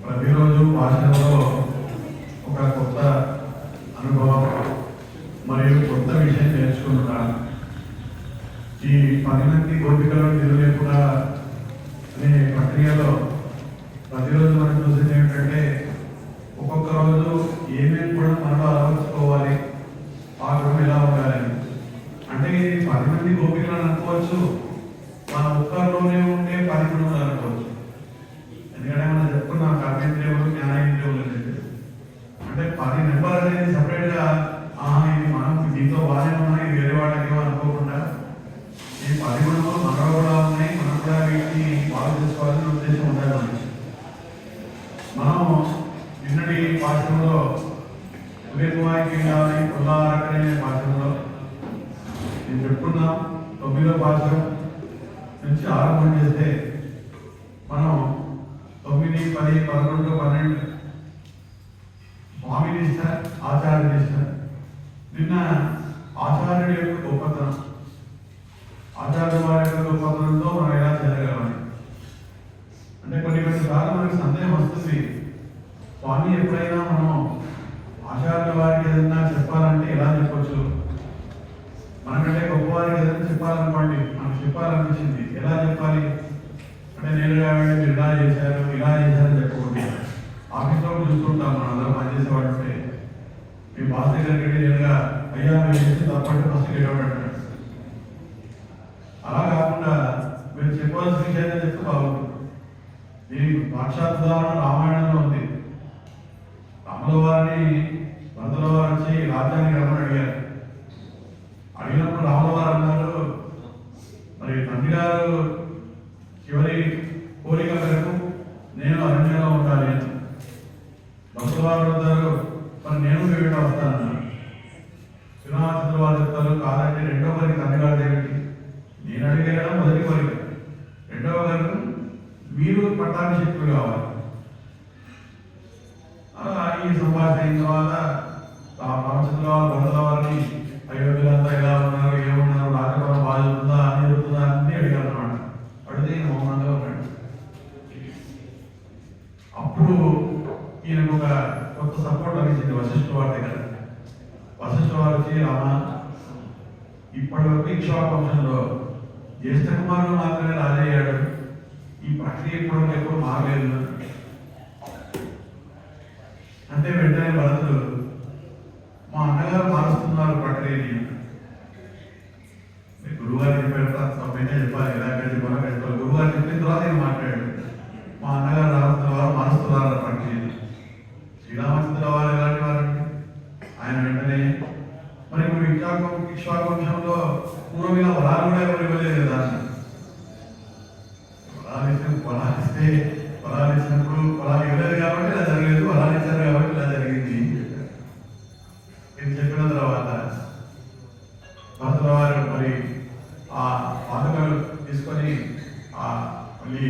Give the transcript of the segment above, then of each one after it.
ప్రతిరోజు భాషలో ఒక కొత్త అనుభవం మరియు కొత్త విషయం నేర్చుకుంటున్నాను. ఈ 10 మంది గోపికలను నిలలేకుండా అనే ప్రక్రియలో ప్రతిరోజు మనం చూసేది ఏమిటంటే ఒక్కొక్క రోజు ఏమేమి కూడా మనలో అలవర్చుకోవాలి, ఆ గుణం ఎలా ఉండాలని. అంటే ఇది 10 మంది గోపికలను అనుకోవచ్చు, మన ఒక్కరిలోనే ఉండే 10 గుణాలు అనుకోవచ్చు. ఎందుకంటే మనం చెప్పుకున్నాం కర్మేంద్రియములు జ్ఞానేంద్రియములు అనేది. అంటే 10 నెంబర్ అనేది సపరేట్గా ఇది మనం దీంతో బాగానే ఉన్నాయి వేరే వాళ్ళకి అనుకోకుండా ఈ 10 గుణములు మనలో కూడా ఉన్నాయి, మనం కూడా వీటిని బాగా చేసుకోవాలని ఉద్దేశం ఉండాలి. మనం నిన్నటి పాఠంలో ఉదయవాయికి కానీ పుల్లారకనే పాఠంలో నేను చెప్పుకున్నాం 9వ పాఠం నుంచి ఆరంభం చేస్తే మనం 9, 10, 11, 12 స్వామి నిష్ట, ఆచార్య నిష్ట. నిన్న ఆచార్యుడి యొక్క గొప్పతనం, ఆచార్య వారి యొక్క గొప్పతనంతో మనం ఎలా జరగాలని. అంటే కొన్నిసార్లు మనకు సందేహం వస్తుంది, స్వామి ఎప్పుడైనా మనం ఆచార్య వారికి ఏదైనా చెప్పాలంటే ఎలా చెప్పచ్చు, మనకంటే గొప్పవారికి ఏదైనా చెప్పాలనుకోండి, మనకు చెప్పాలనిపించింది ఎలా చెప్పాలి అంటే నేరుగా మీరు ఇలా చేశారు చెప్పకూడదు. ఆఫీస్లో చూస్తుంటాం మనం అందరం పనిచేసేవాడు ఉంటే మీ బాస్ దగ్గరికి వెళ్ళి నేరుగా అయ్యా మీరు చేసి తప్పంటే ఫస్ట్ గెలవడంటాడు. అలా కాకుండా మీరు చెప్పవలసిన విషయాన్ని చెప్తే బాగుంటుంది. దీని సాక్షాత్ ఉదాహరణ రామాయణంలో ఉంది. రాముల వారిని భరతుల వారు వచ్చి రాజ్యానికి రమ్మని అడిగారు. అడిగినప్పుడు రాముల వారు అన్నారు, మరి తండ్రి గారు చివరి కోరిక మేరకు నేను అరణ్యంలో ఉండాలి అని. భక్తుల వారు చెప్తారు, మరి నేను మీ వెంట వస్తానన్నారు. శ్రీనివాసుల వారు చెప్తారు, కాదంటే రెండో కోరిక తండ్రి గారు ఏమిటి, నేను అడిగేయడం మొదటి కోరిక, రెండవ కోరిక మీరు పట్టాభిషేకులు కావాలి. అలా ఈ సంభాషణ అయిన తర్వాత రామచంద్ర వారు భరతుల వారిని అయోధ్యలంతా ఎలా ఉన్నారు, ఏమున్నారు, రాజభవనం బాగా జరుగుతుందా, అన్ని జరుగుతుందా అన్ని అడిగారు అన్నమాట. అడిగితే ఈయన మౌనంగా ఉన్నాడు. అప్పుడు ఈయనకు ఒక కొత్త సపోర్ట్ లభించింది వశిష్ఠ వారి దగ్గర. వశిష్ఠ వారు వచ్చి, రామ ఇప్పటి వరకు ఇక్ష్వాకు వంశంలో జ్యేష్ఠ కుమారుడు మాత్రమే రాజయ్యాడు, ఈ ప్రక్రియ ఇప్పటివరకు ఎప్పుడు మారలేదు అంటే వెంటనే భరతుడు, మా అన్నగారు మారుస్తున్నారు ప్రక్రియని. గురువుగారు చెప్పారు, వెంటనే చెప్పాలి, ఎలా చెప్పాలో చెప్పాలి. గురువుగారు చెప్పిన తర్వాత నేను మాట్లాడాడు, మా అన్నగారు మారుస్తున్నారు ప్రక్రియని. శ్రీరామచంద్ర వారు ఎలాంటి వారండి, ఆయన వెంటనే మరి ఇప్పుడు ఇక్ష్వాకు వంశంలో పూర్వమిగా వరాలు కూడా ఎవరు ఇవ్వలేదు కదా. వరాలు ఇచ్చినప్పుడు వరాలు ఇవ్వలేదు కాబట్టి ఇలా జరగలేదు, వరాలు ఇచ్చారు కాబట్టి ఇలా జరిగింది. నేను చెప్పిన తర్వాత భరతుల వారు మరి ఆ పాదుకలు తీసుకొని మళ్ళీ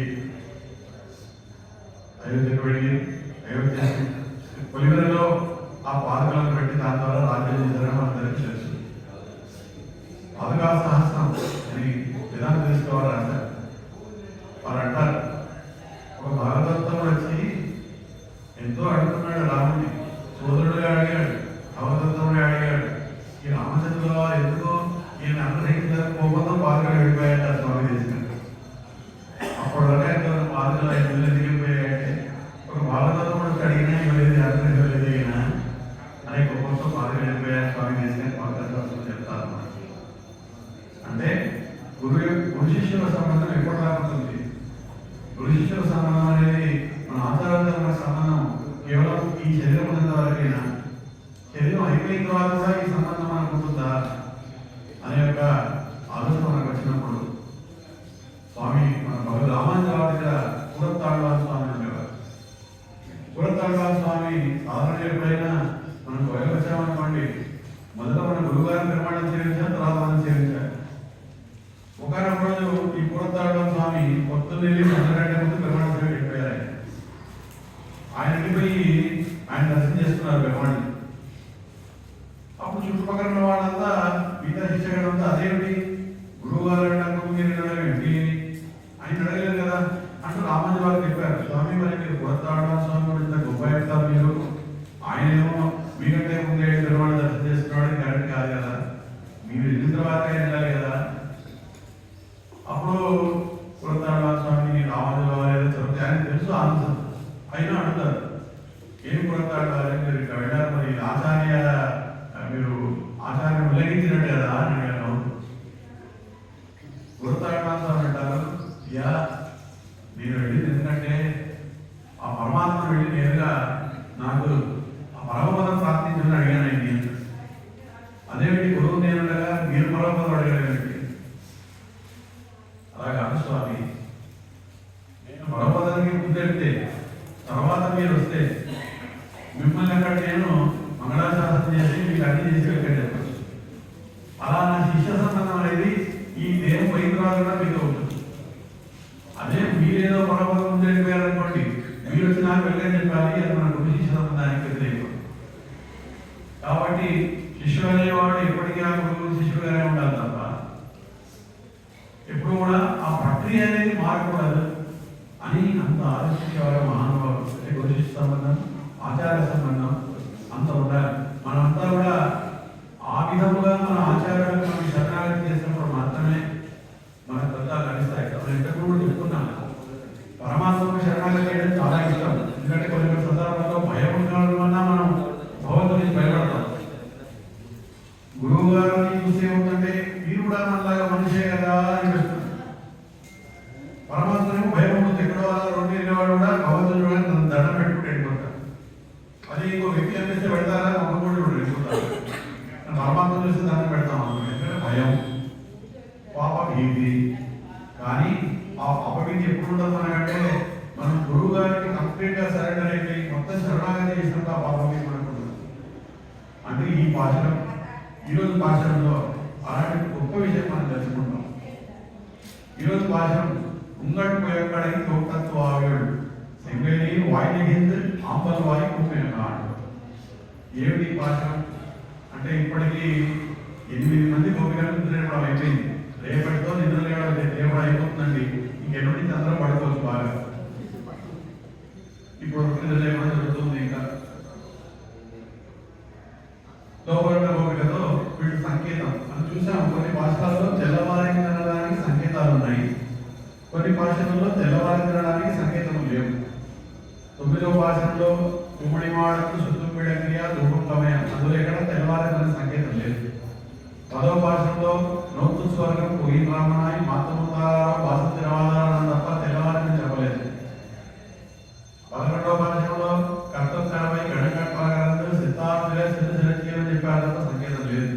అయోధ్యకు వెళ్ళి అయోధ్య పొలిమేరలో ఆ పాదుకలను పెట్టి దాని ద్వారా రాజ్యం చేశారని మనందరికీ తెలుసు. పాదుకా సహస్రం అని విధానం తీసుకోవాలి అంటారు. వారు అంటారు, ఒక భాగవతం వచ్చి మొదట మన గురువుగారిని నిర్మాణం చేయించాలి, తర్వాత మనం చేయించాలి. ఒకనొక రోజు ఈ పూర్వతాళం స్వామి పొద్దున్నెళ్ళి మొదలగంటే ముందు నిర్మాణం చేసి వెళ్ళిపోయారు. ఆయన వెళ్ళిపోయి ఆయన దర్శనం చేస్తున్నారు పెరుమాణి. అప్పుడు చుట్టుపక్కల ఉన్న వాళ్ళంతా మిగతా శిక్షకులంతా అదేమిటి గురువు గారు అన్నప్పుడు మీరు ఏంటి ఆయన అడగలేదు కదా అంటూ రామాజీ వారు చెప్పారు. స్వామి మరి మీరు పూర్వతాళం స్వామి కూడా ఇంత గొప్ప చెప్తారు, మీరు ఆయనేమో మీకంటే ముందే నిర్మాణ దర్శనం చేస్తున్నాడు, కరెక్ట్ కాదు కదా, మీరు వెళ్ళిన తర్వాత వెళ్ళాలి కదా. అప్పుడు పూర్వతాళ స్వామి రామాజీ వారు చెప్తే ఆయన తెలుసు ఆనందం అయినా అడుగుతారు, ఏం పూర్వతాళ మీరు ఇక్కడ వెళ్ళారు, మరి మీరు ఆచార్యం ఉల్లంఘించినట్టు కదా అని అడిగాను. పూర్వతాళ స్వామి అంటారు, యా నేను వెళ్ళింది ఎందుకంటే ఆ పరమాత్మ వెళ్ళి నేరుగా నాకు పరమపదం ప్రార్థించమని అడిగానండి. అదేమిటి గురువు నేనుండగా మీరు పరమపదం అడగలేదండి. అలాగా స్వామి నేను పరమపదానికి ముందెళ్తే తర్వాత మీరు వస్తే మిమ్మల్ని అక్కడ నేను మంగళాశాసనం చేసి మీకు అన్ని చేసి వెళ్ళి చెప్పచ్చు. అలా నా శిష్య సంబంధం అనేది ఈ దేహం పోయిన తర్వాత కూడా మీతో ఉంటుంది. అదే మీరేదో పరమపదం ముందు వెళ్ళిపోయారనుకోండి, మీరు వచ్చి నాకు వెళ్ళని చెప్పాలి, అది మన గురు శిష్య సంబంధానికి వ్యతిరేకం. కాబట్టి శిష్యుడు అనేవాడు ఎప్పటికీ ఆ గురువు శిష్యుడుగానే ఉండాలి తప్ప ఎప్పుడు కూడా ఆ ప్రక్రియ అనేది మారకూడదు అని అంత ఆలోచించేవారు మహానుభావులు. అంటే గురు శిష్య సంబంధం, ఆచార సంబంధం అంత ఉండాలి. మనంతా కూడా ఆ విధముగా మన ఆచారాలను మనం శరణాగతి చేసినప్పుడు మాత్రమే మన ఫలితాలు లభిస్తాయి. మనం ఇంతకు కూడా చెప్తున్నాను, పరమాత్మకు శరణాగతి చేయడం చాలా ఇష్టం. ఎందుకంటే కొన్ని సందర్భాల్లో భయం ఉండడం వల్ల మనం భగవంతుడి నుంచి భయపడతాం. గురువు గారిని చూసి ఏముందంటే మీరు కూడా మనలాగా మనిషే కదా అనిపిస్తుంది. పరమాత్మకు భయం ఉంటుంది. ఎక్కడో వాళ్ళు రెండు వెళ్ళేవాడు కూడా భగవంతుడు చూడని దండం పెట్టుకుంటూ వెళ్ళిపోతారు. అది ఇంకో వ్యక్తి అనిపిస్తే పెడతారా, మొక్క కూడా చూడ వెళ్ళిపోతారు. పరమాత్మ చూసి దండం పెడతాం అనుకోండి, ఎందుకంటే భయం, పాప భీతి. కానీ ఆ పాపభీతి ఎప్పుడు ఉండదు మనకంటే మనం గురువు గారికి కంప్లీట్ గా సరెండర్ అయిపోయి మొత్తం శరణాగతి చేసినప్పుడు ఆ పాపభీతి మనకు ఉండదు. అంటే ఈ భాషలో ఈరోజు భాషలో అలాంటి గొప్ప విషయం మనం తెలుసుకుంటాం. ఈరోజు భాషం ఉంగట్ పోయక్కడికి తోటత్వ ఆవేడు సెంగలి వాయినిగింది ఆంబల్ వాయి కుప్పేనాడు. ఏమిటి భాషం అంటే ఇప్పటికీ 8 మంది గోపికలు నిద్రలేవడం అయిపోయింది. రేపటితో నిద్రలేవడం అయిపోతుందండి. ఇంకెన్నటి నుంచి అందరూ పడుకోవచ్చు బాగా. ఇప్పుడు నిద్రలేవడం జరుగుతుంది. ఇంకా లోపల గోపికతో వీటి సంకేతం మనం చూసాం. కొన్ని భాషలలో తెల్లవారి తినడానికి సంకేతాలు ఉన్నాయి, కొన్ని భాషలలో తెల్లవారి తినడానికి సంకేతం లేవు. 9వ భాషలో తుమ్మిడి మాడకు శుద్ధం పిడంగియా ధూపం కమయం, అందులో ఎక్కడ తెల్లవారి తిన సంకేతం లేదు. 10వ భాషలో నోతు స్వర్గం పోయి బ్రాహ్మణాయి మాతృముతారో భాష తిరవాలని తప్ప తెల్లవారిని చెప్పలేదు. 11వ భాషలో కర్తవ్యమై గణకట్పలగరందు సిద్ధార్థులే సిద్ధి చెప్పారు తప్ప సంకేతం లేదు.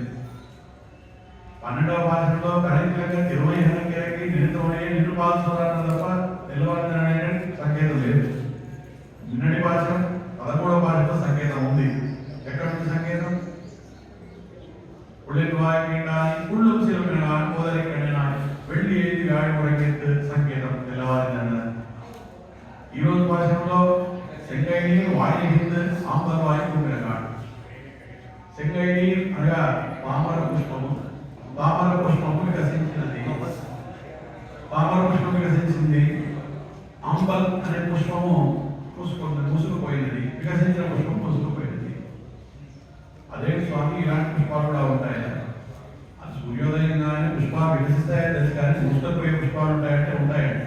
12వ భాషలో కరెక్ట్గా తిరుమలకి నిరుతమయ్యే నిరుపాల్సోరాన్ని తప్ప తెల్లవారిన సంకేతం లేదు. నిన్నటి భాష 13వ భాషలో సంకేతం ఉంది. ఎక్కడ ఉంది సంకేతం? ఉళ్ళు సిలువైన పోదరి కడిన వెళ్ళి ఏది గాడి ఉరకెత్తు సంకేతం తెల్లవారిన. ఈరోజు భాషలో సెంగైని వాయి హింద్ ఆంబర్ వాయి కుమ్మినగాడు. సెంగైని అనగా పామర పుష్పము, పామర పుష్పము వికసించినది. పామర పుష్పం వికసించింది. ఆంబల్ అనే పుష్పము ముసుగుపోయినది. వికసించిన పుష్పం ముసుగుపోయినది. అదే స్వామి ఇలాంటి పుష్పాలు కూడా ఉంటాయి. అది సూర్యోదయంగానే పుష్పాలు వికసిస్తాయని తెలుసు, కానీ ముసుగుపోయే పుష్పాలు ఉంటాయంటే ఉంటాయండి.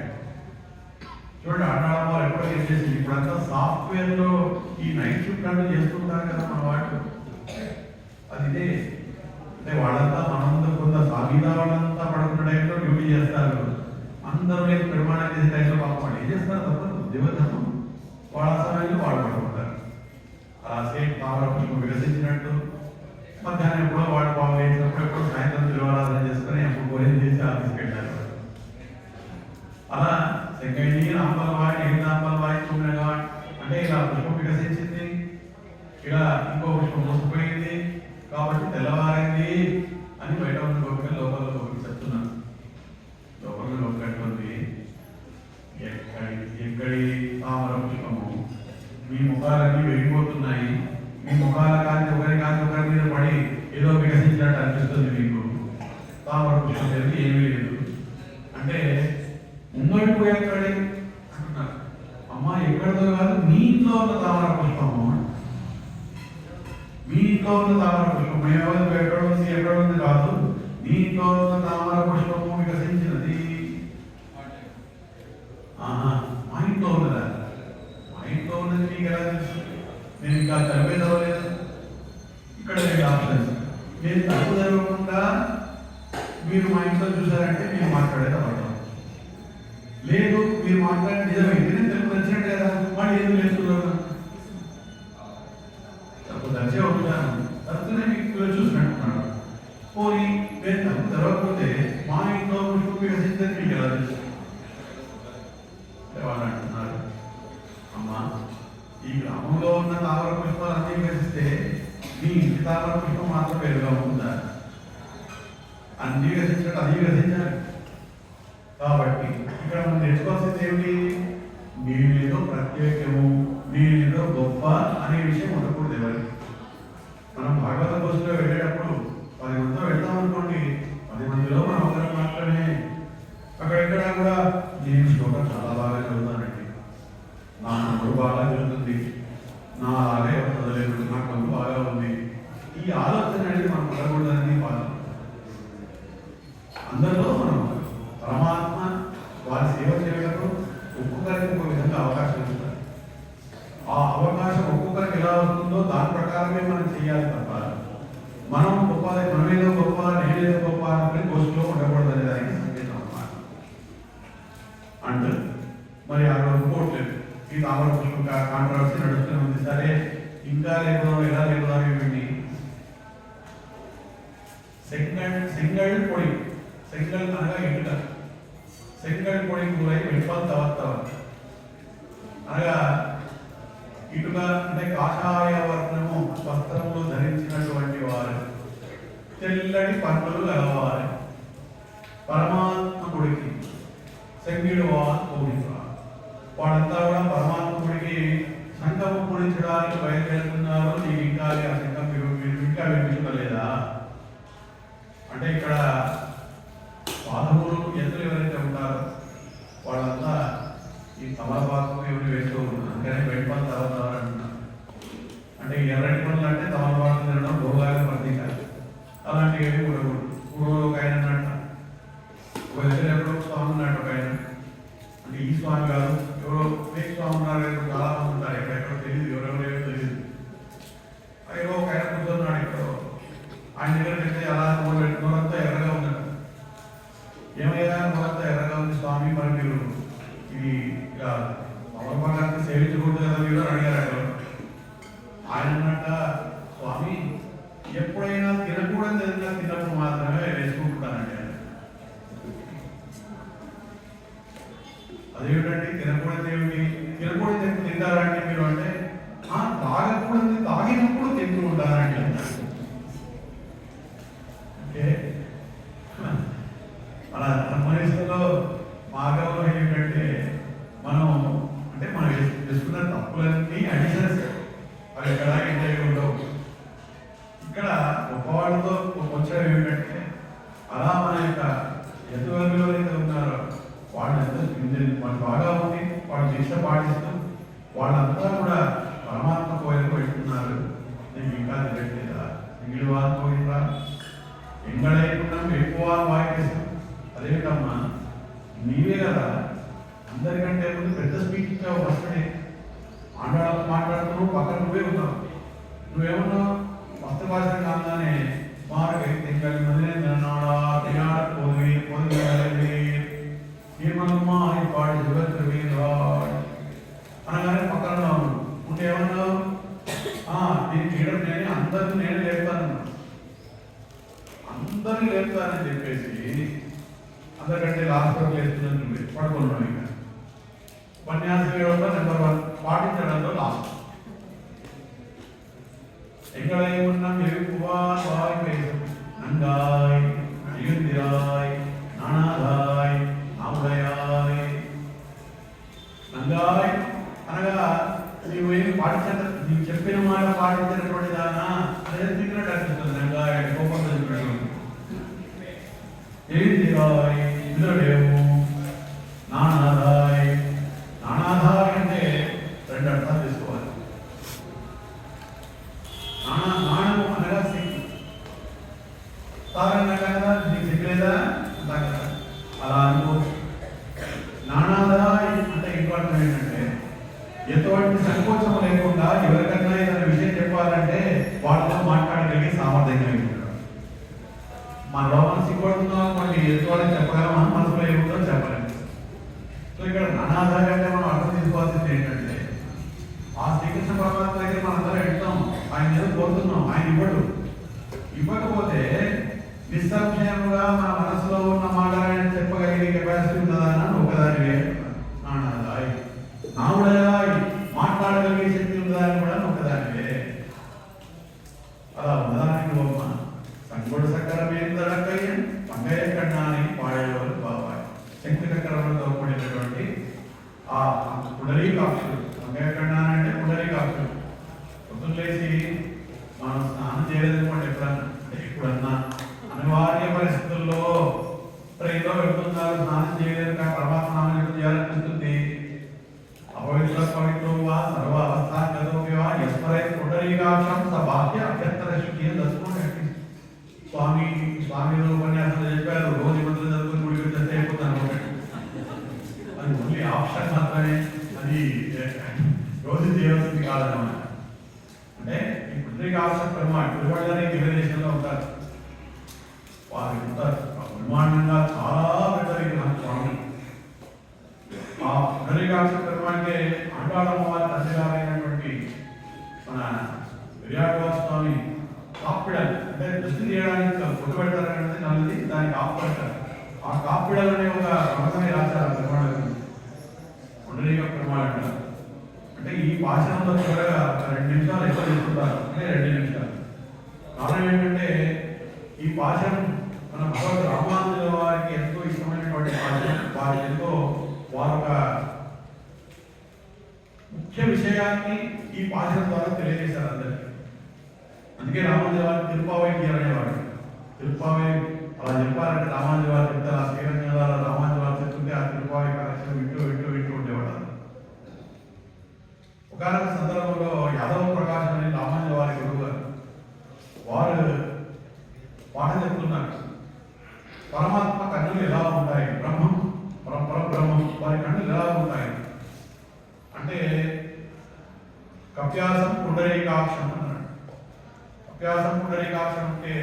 చూడండి, అన్నాడు వారు ఎప్పుడో ఏం చేసింది. ఇప్పుడంతా సాఫ్ట్వేర్ లో ఈ నైట్ షిఫ్ట్ అంటే చేస్తుంటారు కదా మన వాళ్ళు. అది ఇదే అంటే వాళ్ళంతా మనందరూ కొంత సాగీదా వాళ్ళంతా పడుకున్న టైంలో డ్యూటీ చేస్తారు. అందరూ లేదు నిర్మాణం చేసే టైంలో పాపం ఏం చేస్తారు తప్ప దేవధనం వాళ్ళ సమయంలో వాళ్ళు పడుకుంటారు. అలా సేమ్ తామర పుష్పం వికసించినట్టు మధ్యాహ్నం ఎప్పుడో వాడు బాగు వేసినప్పుడు ఎప్పుడో సాయంత్రం తిరువారాధన చేసుకుని ఎప్పుడు భోజనం చేసి ఆఫీస్కి వెళ్ళారు. అలా సెకండ్ ఇయర్ అంబల్వాయి ఎనిమిది అంబల్వాయి 9 అంటే ఇలా పుష్పం వికసించింది, ఇలా ఇంకో పుష్పం మూసిపోయింది. కాబట్టి తెల్లవారి మొదలైంది అని బయట ఉన్న గోపిక లోపల గోపిక చెప్తున్నాను. లోపల గోపిక అంటుంది, ఎక్కడి తామర పుష్పము, మీ ముఖాలన్నీ వెళ్ళిపోతున్నాయి, మీ ముఖాల కానీ ఒకరి మీద పడి ఏదో వికసించినట్టు అనిపిస్తుంది మీకు, తామర పుష్పం లేదు ఏమీ లేదు అంటే ముంగడి పోయి ఎక్కడి అంటున్నారు. అమ్మ ఎక్కడితో కాదు, మీ ఇంట్లో ఉన్న తామర పుష్పము, మీ ఇంట్లో ఉన్న తామర పుష్పం, మేము ఎక్కడ ఉంది కాదు, మీ ఇంట్లో ఉన్న తామర పుష్పము వికసించినది. మా ఇంట్లో ఉన్నదా? మా ఇంట్లో ఉన్నది మీకు ఎలా తెలుసు? నేను ఇంకా తలపై చదవలేదు. ఇక్కడ రెండు ఆప్షన్స్. నేను తప్పు జరగకుండా మీరు మా ఇంట్లో చూసారంటే మీరు మాట్లాడేది అబద్ధం. లేదు, మీరు మాట్లాడే నిజమైంది, నేను తెలుగు నచ్చినట్టు కదా, వాళ్ళు ఎందుకు నేర్చుకున్నారు? తప్పు దర్శే అవుతున్నాను, తప్పునే మీకు చూసినట్టున్నాడు. పోనీ నేను తప్పు జరగకపోతే మా ఇంట్లో పుష్పం వికసించని మీకు ఎలా తెలుసు? వాళ్ళు అంటున్నారు, అమ్మా ఈ గ్రామంలో ఉన్న తామర పుష్పాలు అన్నీ వికసిస్తే మీ ఇంటి తామర పుష్పం మాత్రం వేరుగా ఉంటుందా? అన్ని వికసించినట్టు అది వికసించాలి. కాబట్టి ఇక్కడ మనం నేర్చుకోవాల్సింది ఏమిటి? నేనేదో ప్రత్యేకము, నేనేదో గొప్ప అనే విషయం ఉండకూడదు ఎవరికి. మనం భాగవత బస్సులో వెళ్ళేటప్పుడు 10 మందితో వెళ్తాం అనుకోండి, 10 మందిలో మనం ఒకరు మాత్రమే. అక్కడెక్కడ కూడా నేను శ్లోకం చాలా బాగా చదువుతానండి, నా నమ్ముడు బాగా జరుగుతుంది, నా అలాగే చదవలేదు, నా కొంత బాగా ఉంది, ఈ ఆలోచన అనేది మనం ఉండకూడదని బాధ. అందరిలో మనం పరమాత్మ వారి సేవ చేయడానికి ఒక్కొక్కరికి ఒక విధంగా అవకాశం ఇస్తారు. ఆ అవకాశం ఒక్కొక్కరికి ఎలా వస్తుందో దాని ప్రకారమే మనం చేయాలి తప్ప మనం గొప్ప, మనమేదో గొప్ప, నేనేదో గొప్ప అనుకుని కోర్సులో ఉండకూడదు అనే దానికి సంకేతం అన్నమాట అంటారు. మరి అక్కడ ఒప్పుకోవట్లేదు. ఈ తామర పుష్పం కాంట్రవర్సీ నడుస్తూనే ఉంది. సరే ఇంకా లేకపోతే ఎలా లేకపోతే ఇవన్నీ సెంగల్ పొడి, సెంగల్ అనగా ఇటుక, సెంగల్ పొడి కూరై వెంపల్ తవత్తవ అనగా ఇటుక అంటే కాషాయ వర్ణము వస్త్రములు ధరించినటువంటి వారు, తెల్లటి పన్నులు గలవారు, పరమాత్ముడికి సెంగిడు వాళ్ళంతా కూడా పరమాత్ముడికి శంఖము పూరించడానికి బయలుదేరుతున్నారు. నీకు ఇంకా ఆ శంఖం మీరు ఇంకా వినిపించలేదా అంటే ఇక్కడ సాధువులు ఎద్దులు ఎవరైతే ఉంటారో వాళ్ళంతా ఈ తమలపాకు ఎవరు వేస్తూ ఉంటారు. అందుకనే బయటపడి తర్వాత అంటున్నారు. అంటే ఎర్రటి పనులు అంటే తమలపాకు తినడం భోగాలు ప్రతీక, అలాంటివి ఏమి ఉండకూడదు. ఇప్పుడు ఒక ఆయన అన్నట్ట, ఒక దగ్గర ఎప్పుడో స్వామి ఉన్నట్టు ఒక ఆయన, అంటే ఈ స్వామి కాదు, ఎవరో ఫేక్ స్వామి ఉన్నారు, చాలా మంది ఉంటారు, ఎక్కడెక్కడో తెలియదు, ఎవరెవరేమో తెలియదు. ఏదో ఒక ఆయన కూర్చున్నాడు ఎక్కడో, ఆయన దగ్గర పెడితే అలా నోరంతా ఎర్రగా ఉన్నాడు. ఏమయ్యా నోరంతా ఎర్రగా ఉంది స్వామి, మరి మీరు ఇది ఇలా అమరపంగా సేవించకూడదు కదా మీరు అని అడిగారు. ఆయన అన్నట్ట, స్వామి ఎప్పుడైనా తినకూడదు ఏదైనా తిన్నప్పుడు మాత్రమే వేసుకుంటున్నానండి. అదేమిటండి తినకూడదు ఏమిటి? తినకూడదు తింటారండి మీరు అంటే, తాగకూడదు తాగినప్పుడు తింటూ ఉంటారండి అంటే మన మనుషులలో మార్గంలో ఏంటంటే మనం అంటే మనం వేసుకున్న తప్పులన్నీ అడిషన్స్ అవి ఎక్కడ ఎంజాయ్ ఉండవు. ఇక్కడ గొప్పవాళ్ళతో కొంచెం ఏమిటంటే అలా మన యొక్క ఎంతవరకు అయితే ఉన్నారో వాళ్ళు వాళ్ళు బాగా ఉంది, వాళ్ళు దీక్ష పాటిస్తూ వాళ్ళంతా కూడా పరమాత్మ కోరిక పెట్టుకున్నారు. నీకు ఇంకా తెలియట్లేదా? ఇంగిడి వాళ్ళు పోయిందా? ఎంగడైకున్నాం ఎక్కువ వాయిస్ అదేమిటమ్మా, నీవే కదా అందరికంటే ముందు పెద్ద స్పీచ్ ఇచ్చావు. ఫస్ట్ డే మాట్లాడుతున్నావు, పక్కన నువ్వే ఉన్నావు. నువ్వేమన్నావు? ఫస్ట్ భాష కాగానే మాకు ఏమన్నా పాడి అనగానే పక్కన ఉంటే ఏమన్నావు? నేను చేయడం నేను అందరినీ నేను లేపుతానన్నా, అందరినీ లేపుతానని చెప్పేసి అందరికంటే లాస్ట్ వరకు లేస్తున్నాను నువ్వే పడుకున్నావు. ఇక ఉపన్యాసం ఇవ్వడంలో నెంబర్ 1, పాటించడంలో లాస్ట్. ఎక్కడ ఏమున్నా ఎక్కువ బాగా జయంతిరాయ్ ఇంద్రదేవు నానాదాయ్. నానాదాయ్ అంటే రెండు అర్థాలు తీసుకోవాలి. నాణము అనగా శక్తి. సాధారణంగా కదా నీకు శక్తి లేదా అంతా కదా, అలా అనుకోవచ్చు. నానాదాయ్ అంటే ఇంకో అర్థం ఏంటంటే ఎటువంటి సంకోచం లేకుండా ఎవరికన్నా ఏదైనా విషయం చెప్పాలంటే వాళ్ళతో మాట్లాడగలిగే సామర్థ్యం కలిగి ఉంటాడు. మన లోపల సిగ్గుపడుతున్నాం అనుకోండి, ఎదుటి చెప్పగలమా, మనసులో ఏముందో చెప్పలేము. సో ఇక్కడ నానాదాయంగా మనం అర్థం తీసుకోవాల్సింది ఏంటంటే ఆ శ్రీకృష్ణ పరమాత్మ దగ్గర మనందరం వెళ్తాం, ఆయన ఏదో కోరుతున్నాం, ఆయన ఇవ్వకపోతే నిస్సంశయంగా మన మనసులో ఉన్న మాటలను చెప్పగలిగే కెపాసిటీ ఉన్నదా అని ఒకదానివే నానాదాయి. నావుడదాయి మాట్లాడగలిగే శక్తి ఉన్నదా అని కూడా ఒకదానివే. అలా ఉన్నదానికి బొమ్మ సంగోడు సక్కరమేందడకయ్యన్ పంగయ్య కన్నాని పాడేవారు బాబాయ్. శక్తి చక్రంతో కూడినటువంటి ఆ పుండరీకాక్షుడు. పంగయ్య కన్నాని అంటే పుండరీకాక్షుడు. పొద్దున్న లేచి మనం స్నానం చేయలేదనుకోండి, ఎప్పుడన్నా అనివార్య పరిస్థితుల్లో ట్రైన్లో వెళ్తున్నారు, స్నానం చేయలేదు కానీ పరమాత్మ స్నానం చేయాలనిపిస్తుంది. అపవిత్ర పవిత్రవా సర్వ అవస్థాగతోవా యస్మరై పుండరీకాక్షం స బాహ్య అభ్యంతర శుద్ధి అని దర్శనం. స్వామి ఉపన్యాసం చెప్పారు, రోజు మంత్రం చదువుకుని గుడికి వచ్చేస్తే అయిపోతాను. అది ఓన్లీ ఆప్షన్ మాత్రమే, అది రోజు చేయవలసింది కాదన్నమాట. అంటే ఈ పుండరీకాక్ష తిరుమలని దివ్యదేశంలో ఉంటారు, వారు ఉంటారు బ్రహ్మాండంగా చాలా పెద్ద విగ్రహం స్వామి. ఆ పుండరీకాక్ష అంటే ఆండాళమ్మవారి తండ్రి గారైనటువంటి మన విరాట్ స్వామి కాపిడల్ అంటే దృష్టి తీయడానికి పొట్టు పెడతారనేది నల్లది, దానికి కాపు పెడతారు. ఆ కాపిడల్ అనే ఒక ప్రమాణాన్ని రాశారు ప్రమాణం, పుండరీక ప్రమాణం. అంటే ఈ భాషలో త్వరగా 2 నిమిషాలు ఎక్కువ తీసుకుంటారు, అంటే 2 నిమిషాలు. కారణం ఏంటంటే ఈ భాషను మన భగవద్ రామానుజుల వారికి ఎంతో ఇష్టమైనటువంటి భాష. వారికి ఎంతో వారొక ముఖ్య విషయాన్ని ఈ భాషల ద్వారా తెలియజేశారు అందరికీ. అందుకే రామానుజుల వారికి తిరుపావై అనేవాడు. తిరుపావై అలా చెప్పారంటే రామానుజుల వారు చెప్తారు, ఆ శ్రీరంగంలో రామానుజుల వారు చెప్తుంటే ఆ తిరుపావై కలెక్షన్ వింటూ ఉండేవాడు. ఒకనొక సందర్భంలో యాదవ ప్రకాశం అనే రామానుజుల వారి గురువు గారు వారు పాఠం చెప్తున్నారు. పరమాత్మ కన్నులు ఎలా ఉంటాయి, బ్రహ్మం పరబ్రహ్మం వారి కన్నులు ఎలా ఉంటాయి అంటే కప్యాసం పుండరీకాక్షం అన్నాడు. కప్యాసం పుండరీకాక్షం అంటే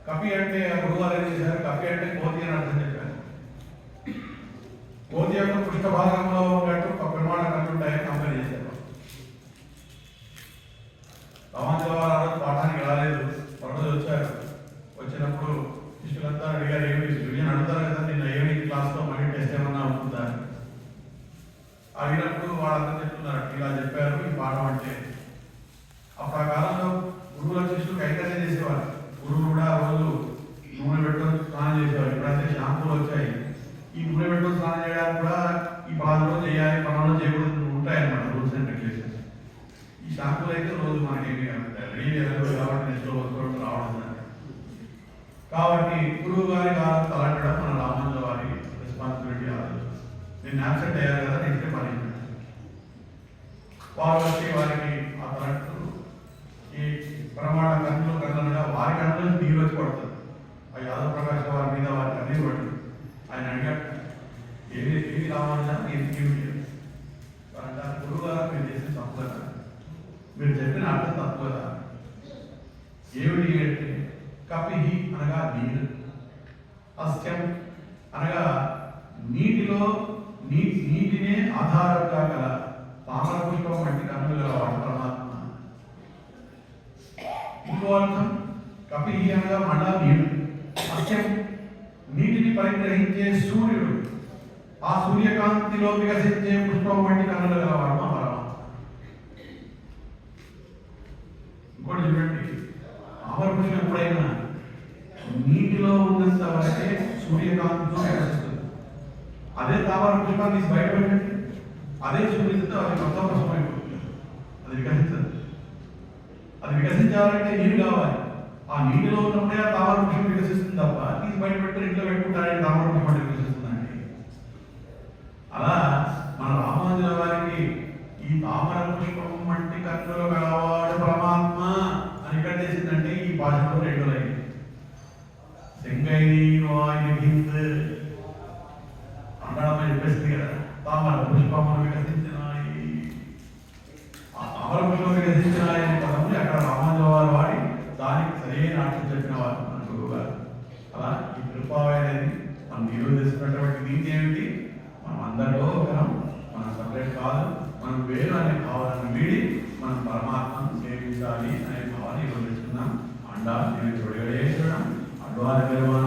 కపి అంటే గురువారు ఏం చేశారు, కపి అంటే కోతి అని అర్థం చెప్పారు. కోతి యొక్క పృష్ఠ భాగంలో ఉన్నట్టు ఒక ప్రమాణ కన్నుంటాయని కంపేర్ చేశారు. రామానుజుల వారు పాఠానికి రాలేదు, రోజు వచ్చారు. వచ్చినప్పుడు శిష్యులంతా అడిగారు, ఏమి విజయం అడుగుతారు కదా, నిన్న ఏమి క్లాస్లో మళ్ళీ టెస్ట్ ఏమన్నా అవుతుందా అడిగినప్పుడు వాళ్ళంతా చెప్తున్నారు, ఇలా చెప్పారు ఈ పాఠం అంటే. అప్పుడు ఆ కాలంలో గురువుల శిష్యులు కైంకర్యం చేసేవారు. గురువులు కూడా రోజు నూనె పెట్టుకొని స్నానం చేసేవారు. ఇప్పుడైతే షాంపూలు వచ్చాయి. ఈ నూనె పెట్టుకొని స్నానం చేయడానికి కూడా ఈ బాధలో చేయాలి, పనులు చేయకూడదు ఉంటాయన్నమాట రూల్స్ అండ్ రెగ్యులేషన్స్. ఈ షాంపూలు అయితే రోజు మనకేమి రెడీ కాబట్టి నెక్స్ట్ వస్తువులు రావడం. కాబట్టి గురువు గారి కాలం తలంటడం మన రామానుజుల వారి రెస్పాన్సిబిలిటీ. నేను యాబ్సెంట్ అయ్యారు కదా, నెక్స్ట్ పని వారు వచ్చి వారికి ఆ తలంటు ఈ ప్రమాణ కన్నులుగా వారి కన్నులు నీరు వచ్చి పడుతుంది. ఆ యాదవ ప్రకాశ్ వారి మీద వారి కన్నీరు పడుతుంది. ఆయన అడిగాడు, ఏది రామానుజా ఏమి గురువు గారు మీరు చేసిన తప్పు కదా, మీరు చెప్పిన అర్థం తప్పు కదా. ఏమిటి అంటే కపిహి అనగా నీరు, అస్యం అనగా నీటిలో నీటినే ఆధారంగా గల తామర పుష్పం వంటి కన్నులు గలవాడు పరమాత్మ. ఇంకో అర్థం కపిహి అనగా మళ్ళా నీరు, అస్యం నీటిని పరిగ్రహించే సూర్యుడు, ఆ సూర్యకాంతిలో వికసించే పుష్పం వంటి కన్నులు గలవాడు మా పరమాత్మ. ఇంకోటి చూడండి, తామర పుష్పం ఎప్పుడైనా నీటిలో ఉన్నంత వరకే సూర్యకాంతితో వికసిస్తుంది. అదే తామర పుష్పాన్ని బయట పెట్టండి, అదే సూర్యుడితో అది మొత్తం పుష్పమైపోతుంది, అది వికసించదు. అది వికసించాలంటే నీరు కావాలి. ఆ నీటిలో ఉన్నప్పుడే ఆ తామర పుష్పం వికసిస్తుంది తప్ప తీసి బయట పెట్టి ఇంట్లో పెట్టుకుంటారని తామర పుష్పం వికసిస్తుందండి. అలా మన రామానుజుల వారికి ఈ తామర పుష్పం వంటి కన్నులు గలవాడు పరమాత్మ అని కట్టేసిందంటే ఈ భాషలో రెండు లైన్ సెంగైని హింద్ అన్నాడమని చెప్పేసింది కదా. తామర పుష్పములు వికసించినాయి, ఆ తామర పుష్పం వికసించినాయి అనే పదములు అక్కడ రామానుజుల వారు వాడి దానికి సరైన అర్థం చెప్పిన వారు మన గురువు గారు. అలా ఈ తిరుపావై అనేది మనం నిరోధిస్తున్నటువంటి నీతి ఏమిటి? మనం అందరిలో ఒకరం, మనం సపరేట్ కాదు, మనం వేరు అనే భావనను వీడి మనం పరమాత్మను సేవించాలి అనే భావాన్ని నిరోధిస్తున్నాం. అండా నేను తొడిగడేశ్వరం అడ్వాన నిర్మాణ